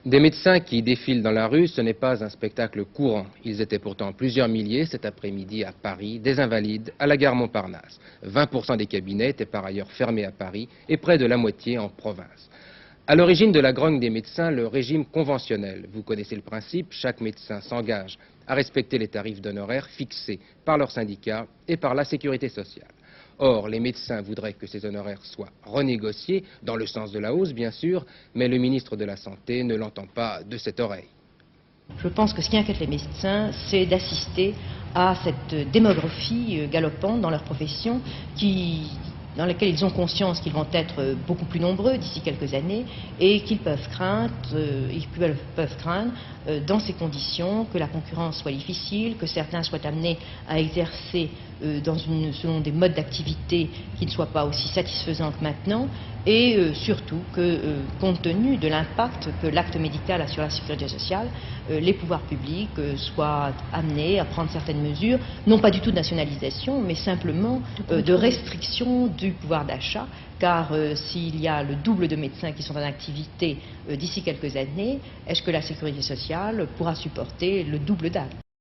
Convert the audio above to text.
Des médecins qui défilent dans la rue, ce n'est pas un spectacle courant. Ils étaient pourtant plusieurs milliers cet après-midi à Paris, des Invalides, à la gare Montparnasse. 20% des cabinets étaient par ailleurs fermés à Paris et près de la moitié en province. À l'origine de la grogne des médecins, le régime conventionnel. Vous connaissez le principe, chaque médecin s'engage à respecter les tarifs d'honoraires fixés par leur syndicat et par la sécurité sociale. Or, les médecins voudraient que ces honoraires soient renégociés, dans le sens de la hausse bien sûr, mais le ministre de la Santé ne l'entend pas de cette oreille. Je pense que ce qui inquiète les médecins, c'est d'assister à cette démographie galopante dans leur profession dans laquelle ils ont conscience qu'ils vont être beaucoup plus nombreux d'ici quelques années et qu'ils peuvent craindre, dans ces conditions, que la concurrence soit difficile, que certains soient amenés à exercer selon des modes d'activité qui ne soient pas aussi satisfaisants que maintenant, et surtout que, compte tenu de l'impact que l'acte médical a sur la sécurité sociale, les pouvoirs publics soient amenés à prendre certaines mesures, non pas du tout de nationalisation, mais simplement de restriction du pouvoir d'achat, car s'il y a le double de médecins qui sont en activité d'ici quelques années, est-ce que la sécurité sociale pourra supporter le double d'actes ?